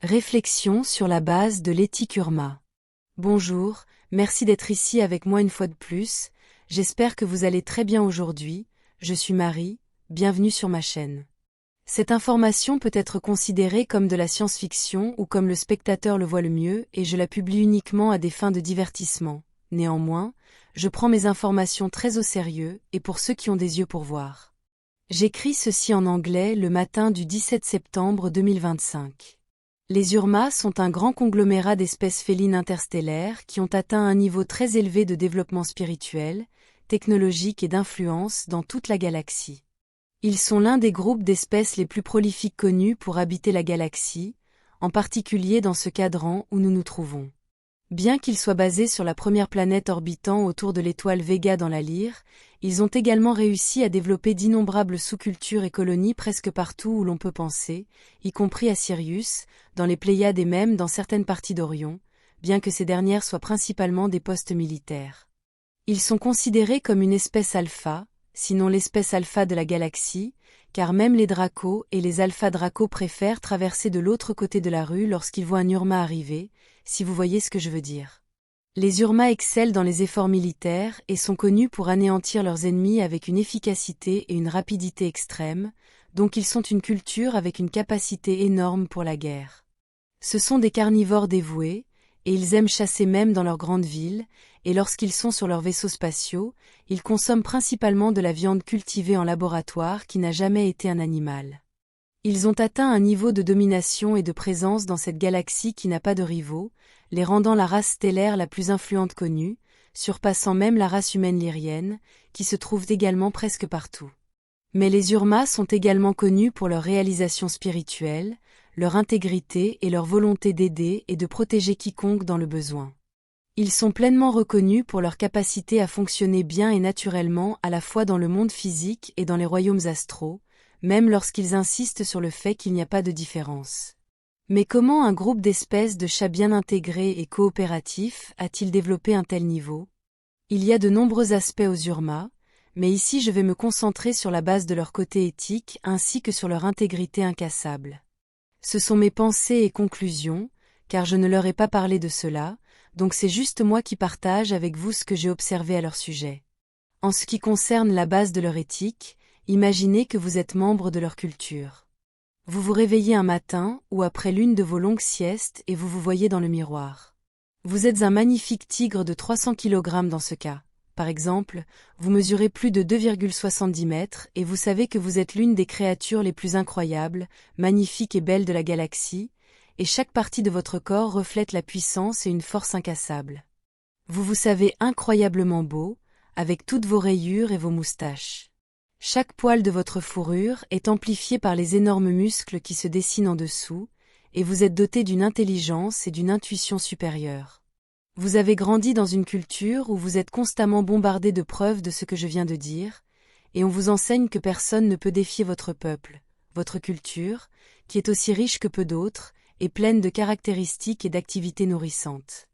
Réflexion sur la base de l'éthique Urma. Bonjour, merci d'être ici avec moi une fois de plus, j'espère que vous allez très bien aujourd'hui, je suis Marie, bienvenue sur ma chaîne. Cette information peut être considérée comme de la science-fiction ou comme le spectateur le voit le mieux et je la publie uniquement à des fins de divertissement. Néanmoins, je prends mes informations très au sérieux et pour ceux qui ont des yeux pour voir. J'écris ceci en anglais le matin du 17 septembre 2025. Les Urmas sont un grand conglomérat d'espèces félines interstellaires qui ont atteint un niveau très élevé de développement spirituel, technologique et d'influence dans toute la galaxie. Ils sont l'un des groupes d'espèces les plus prolifiques connus pour habiter la galaxie, en particulier dans ce cadran où nous nous trouvons. Bien qu'ils soient basés sur la première planète orbitant autour de l'étoile Vega dans la Lyre, ils ont également réussi à développer d'innombrables sous-cultures et colonies presque partout où l'on peut penser, y compris à Sirius, dans les Pléiades et même dans certaines parties d'Orion, bien que ces dernières soient principalement des postes militaires. Ils sont considérés comme une espèce alpha, sinon l'espèce alpha de la galaxie, car même les dracos et les alpha-dracos préfèrent traverser de l'autre côté de la rue lorsqu'ils voient un Urma arriver, si vous voyez ce que je veux dire. Les Urmas excellent dans les efforts militaires et sont connus pour anéantir leurs ennemis avec une efficacité et une rapidité extrêmes, donc ils sont une culture avec une capacité énorme pour la guerre. Ce sont des carnivores dévoués, et ils aiment chasser même dans leurs grandes villes, et lorsqu'ils sont sur leurs vaisseaux spatiaux, ils consomment principalement de la viande cultivée en laboratoire qui n'a jamais été un animal. Ils ont atteint un niveau de domination et de présence dans cette galaxie qui n'a pas de rivaux, les rendant la race stellaire la plus influente connue, surpassant même la race humaine lyrienne, qui se trouve également presque partout. Mais les Urmas sont également connus pour leur réalisation spirituelle, leur intégrité et leur volonté d'aider et de protéger quiconque dans le besoin. Ils sont pleinement reconnus pour leur capacité à fonctionner bien et naturellement à la fois dans le monde physique et dans les royaumes astraux, même lorsqu'ils insistent sur le fait qu'il n'y a pas de différence. Mais comment un groupe d'espèces de chats bien intégrés et coopératifs a-t-il développé un tel niveau? Il y a de nombreux aspects aux Urmas, mais ici je vais me concentrer sur la base de leur côté éthique ainsi que sur leur intégrité incassable. Ce sont mes pensées et conclusions, car je ne leur ai pas parlé de cela, donc c'est juste moi qui partage avec vous ce que j'ai observé à leur sujet. En ce qui concerne la base de leur éthique, imaginez que vous êtes membre de leur culture. Vous vous réveillez un matin ou après l'une de vos longues siestes et vous vous voyez dans le miroir. Vous êtes un magnifique tigre de 300 kg dans ce cas. Par exemple, vous mesurez plus de 2,70 mètres et vous savez que vous êtes l'une des créatures les plus incroyables, magnifiques et belles de la galaxie, et chaque partie de votre corps reflète la puissance et une force incassables. Vous vous savez incroyablement beau, avec toutes vos rayures et vos moustaches. Chaque poil de votre fourrure est amplifié par les énormes muscles qui se dessinent en dessous, et vous êtes doté d'une intelligence et d'une intuition supérieure. Vous avez grandi dans une culture où vous êtes constamment bombardé de preuves de ce que je viens de dire, et on vous enseigne que personne ne peut défier votre peuple, votre culture, qui est aussi riche que peu d'autres, et pleine de caractéristiques et d'activités nourrissantes.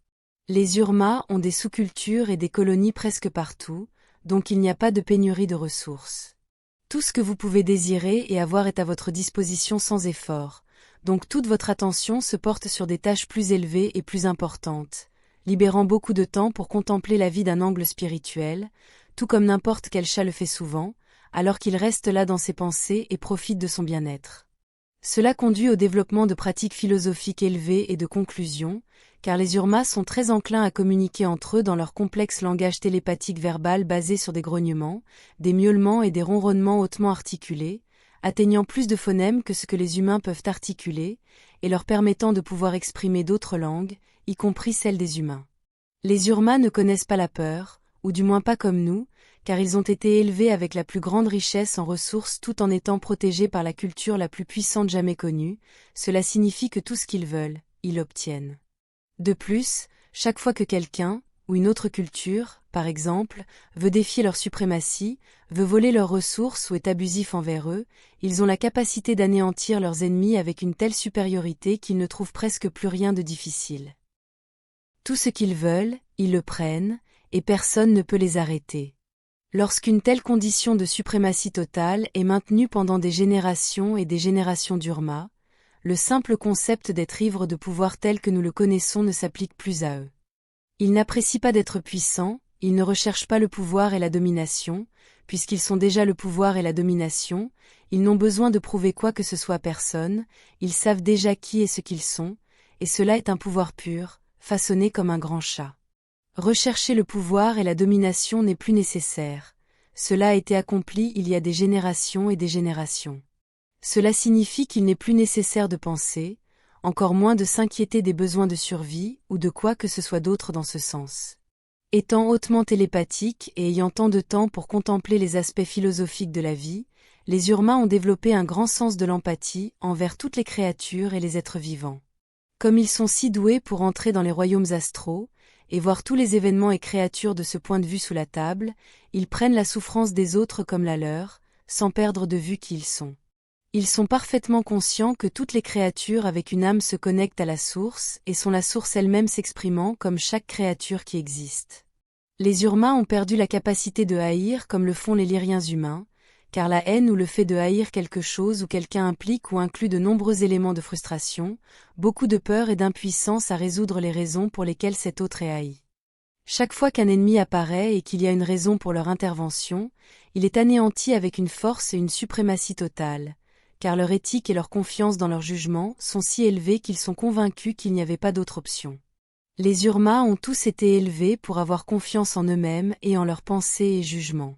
Les Urmas ont des sous-cultures et des colonies presque partout, donc il n'y a pas de pénurie de ressources. Tout ce que vous pouvez désirer et avoir est à votre disposition sans effort, donc toute votre attention se porte sur des tâches plus élevées et plus importantes, libérant beaucoup de temps pour contempler la vie d'un angle spirituel, tout comme n'importe quel chat le fait souvent, alors qu'il reste là dans ses pensées et profite de son bien-être. Cela conduit au développement de pratiques philosophiques élevées et de conclusions, car les Urmas sont très enclins à communiquer entre eux dans leur complexe langage télépathique verbal basé sur des grognements, des miaulements et des ronronnements hautement articulés, atteignant plus de phonèmes que ce que les humains peuvent articuler, et leur permettant de pouvoir exprimer d'autres langues, y compris celles des humains. Les Urmas ne connaissent pas la peur, ou du moins pas comme nous, car ils ont été élevés avec la plus grande richesse en ressources tout en étant protégés par la culture la plus puissante jamais connue, cela signifie que tout ce qu'ils veulent, ils l'obtiennent. De plus, chaque fois que quelqu'un, ou une autre culture, par exemple, veut défier leur suprématie, veut voler leurs ressources ou est abusif envers eux, ils ont la capacité d'anéantir leurs ennemis avec une telle supériorité qu'ils ne trouvent presque plus rien de difficile. Tout ce qu'ils veulent, ils le prennent, et personne ne peut les arrêter. Lorsqu'une telle condition de suprématie totale est maintenue pendant des générations et des générations d'Urmas, le simple concept d'être ivre de pouvoir tel que nous le connaissons ne s'applique plus à eux. Ils n'apprécient pas d'être puissants, ils ne recherchent pas le pouvoir et la domination, puisqu'ils sont déjà le pouvoir et la domination, ils n'ont besoin de prouver quoi que ce soit à personne, ils savent déjà qui et ce qu'ils sont, et cela est un pouvoir pur, façonné comme un grand chat. Rechercher le pouvoir et la domination n'est plus nécessaire. Cela a été accompli il y a des générations et des générations. Cela signifie qu'il n'est plus nécessaire de penser, encore moins de s'inquiéter des besoins de survie ou de quoi que ce soit d'autre dans ce sens. Étant hautement télépathiques et ayant tant de temps pour contempler les aspects philosophiques de la vie, les Urmas ont développé un grand sens de l'empathie envers toutes les créatures et les êtres vivants. Comme ils sont si doués pour entrer dans les royaumes astraux, et voir tous les événements et créatures de ce point de vue sous la table, ils prennent la souffrance des autres comme la leur, sans perdre de vue qui ils sont. Ils sont parfaitement conscients que toutes les créatures avec une âme se connectent à la source et sont la source elle-même s'exprimant comme chaque créature qui existe. Les Urmas ont perdu la capacité de haïr comme le font les Lyriens humains, car la haine ou le fait de haïr quelque chose ou quelqu'un implique ou inclut de nombreux éléments de frustration, beaucoup de peur et d'impuissance à résoudre les raisons pour lesquelles cet autre est haï. Chaque fois qu'un ennemi apparaît et qu'il y a une raison pour leur intervention, il est anéanti avec une force et une suprématie totale, car leur éthique et leur confiance dans leur jugement sont si élevées qu'ils sont convaincus qu'il n'y avait pas d'autre option. Les Urmas ont tous été élevés pour avoir confiance en eux-mêmes et en leurs pensées et jugements.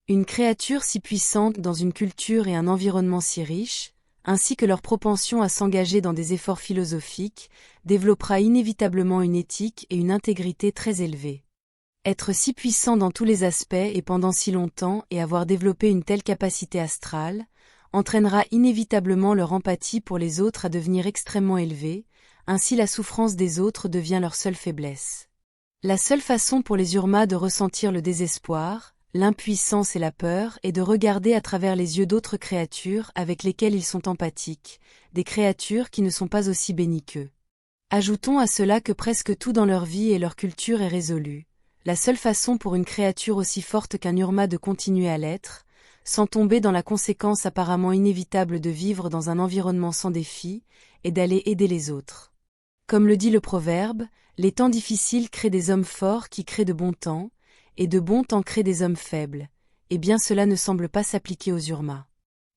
Une créature si puissante dans une culture et un environnement si riche, ainsi que leur propension à s'engager dans des efforts philosophiques, développera inévitablement une éthique et une intégrité très élevées. Être si puissant dans tous les aspects et pendant si longtemps et avoir développé une telle capacité astrale, entraînera inévitablement leur empathie pour les autres à devenir extrêmement élevée, ainsi la souffrance des autres devient leur seule faiblesse. La seule façon pour les Urmas de ressentir le désespoir, l'impuissance et la peur est de regarder à travers les yeux d'autres créatures avec lesquelles ils sont empathiques, des créatures qui ne sont pas aussi bénies qu'eux. Ajoutons à cela que presque tout dans leur vie et leur culture est résolu. La seule façon pour une créature aussi forte qu'un Urma de continuer à l'être, sans tomber dans la conséquence apparemment inévitable de vivre dans un environnement sans défi, est d'aller aider les autres. Comme le dit le proverbe, les temps difficiles créent des hommes forts qui créent de bons temps, et de bons temps créent des hommes faibles, eh bien cela ne semble pas s'appliquer aux Urmas.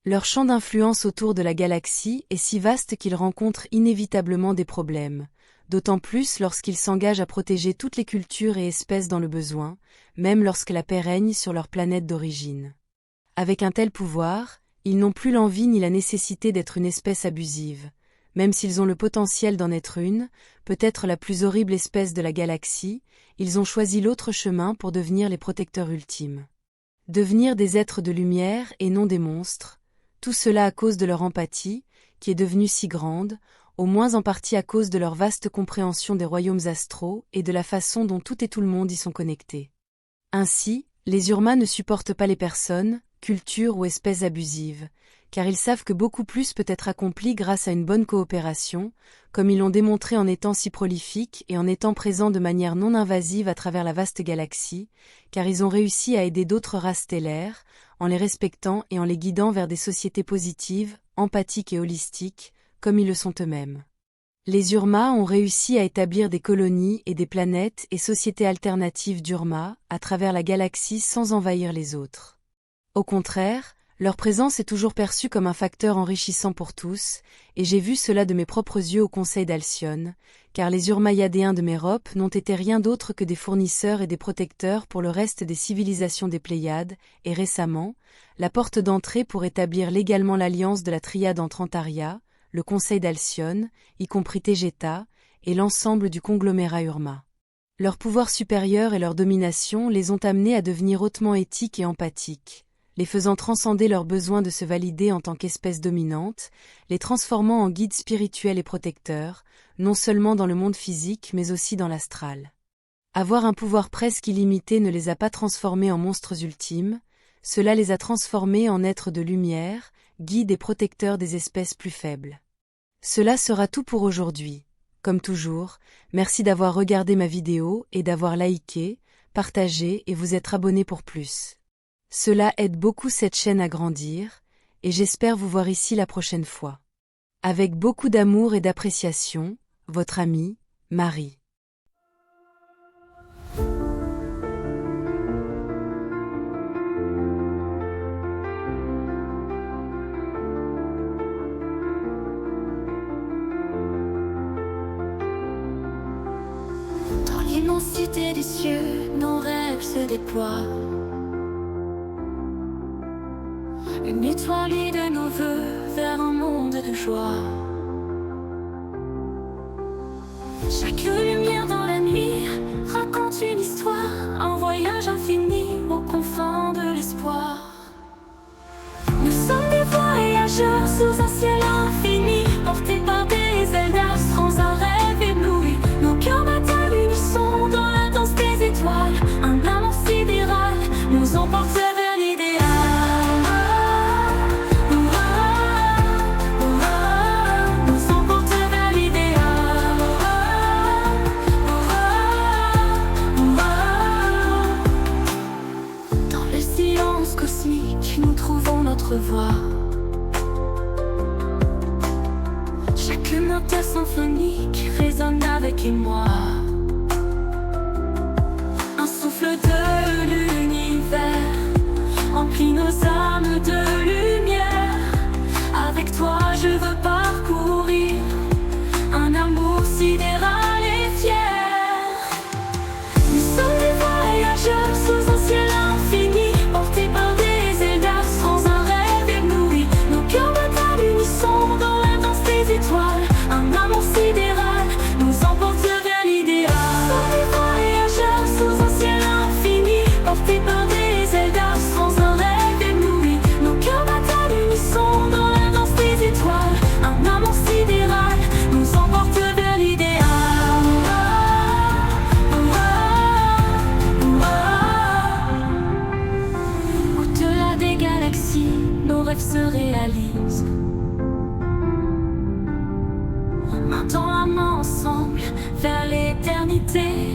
Leur champ d'influence autour de la galaxie est si vaste qu'ils rencontrent inévitablement des problèmes, d'autant plus lorsqu'ils s'engagent à protéger toutes les cultures et espèces dans le besoin, même lorsque la paix règne sur leur planète d'origine. Avec un tel pouvoir, ils n'ont plus l'envie ni la nécessité d'être une espèce abusive, même s'ils ont le potentiel d'en être une, peut-être la plus horrible espèce de la galaxie, ils ont choisi l'autre chemin pour devenir les protecteurs ultimes. Devenir des êtres de lumière et non des monstres, tout cela à cause de leur empathie, qui est devenue si grande, au moins en partie à cause de leur vaste compréhension des royaumes astraux et de la façon dont tout et tout le monde y sont connectés. Ainsi, les Urmas ne supportent pas les personnes, cultures ou espèces abusives, car ils savent que beaucoup plus peut être accompli grâce à une bonne coopération, comme ils l'ont démontré en étant si prolifiques et en étant présents de manière non invasive à travers la vaste galaxie, car ils ont réussi à aider d'autres races stellaires, en les respectant et en les guidant vers des sociétés positives, empathiques et holistiques, comme ils le sont eux-mêmes. Les Urmas ont réussi à établir des colonies et des planètes et sociétés alternatives d'Urma à travers la galaxie sans envahir les autres. Au contraire, leur présence est toujours perçue comme un facteur enrichissant pour tous, et j'ai vu cela de mes propres yeux au Conseil d'Alcyone, car les Urmayadéens de Mérope n'ont été rien d'autre que des fournisseurs et des protecteurs pour le reste des civilisations des Pléiades, et récemment, la porte d'entrée pour établir légalement l'alliance de la Triade entre Antaria, le Conseil d'Alcyone, y compris Tegeta, et l'ensemble du conglomérat Urma. Leur pouvoir supérieur et leur domination les ont amenés à devenir hautement éthiques et empathiques, les faisant transcender leur besoin de se valider en tant qu'espèce dominante, les transformant en guides spirituels et protecteurs, non seulement dans le monde physique mais aussi dans l'astral. Avoir un pouvoir presque illimité ne les a pas transformés en monstres ultimes, cela les a transformés en êtres de lumière, guides et protecteurs des espèces plus faibles. Cela sera tout pour aujourd'hui. Comme toujours, merci d'avoir regardé ma vidéo et d'avoir liké, partagé et vous être abonné pour plus. Cela aide beaucoup cette chaîne à grandir, et j'espère vous voir ici la prochaine fois. Avec beaucoup d'amour et d'appréciation, votre amie, Marie. Dans l'immensité des cieux, nos rêves se déploient. Une étoile guide nos vœux vers un monde de joie. Chaque lumière dans la nuit raconte une histoire, un voyage infini aux confins de l'espoir. Nous sommes des voyageurs sous un ciel infini, portés par des ailes d'astres, un rêve ébloui. Nos cœurs battent à l'unisson dans la danse des étoiles. Un amour sidéral nous emporte vers l'idéal. Nous emporte vers l'idéal. Dans le silence cosmique, nous trouvons notre voix. Chaque note symphonique résonne avec émoi. Un souffle de l'univers emplit nos âmes de lumière. Avec toi je veux parcourir un amour sidéral et fier. Nous sommes des voyageurs sous un ciel infini, portés par des ailes d'astres, un rêve ébloui. Nos cœurs battent à l'unisson dans la danse des étoiles. Un amour sidéral nous emporte vers l'idéal. Nous sommes des voyageurs sous un ciel infini, portés par des ailes d'astres, un rêve ébloui. Nos cœurs battent à l'unisson dans la danse des étoiles. Un amour sidéral nous emporte vers l'idéal. Au-delà des galaxies, nos rêves se réalisent. Main dans la main ensemble vers l'éternité.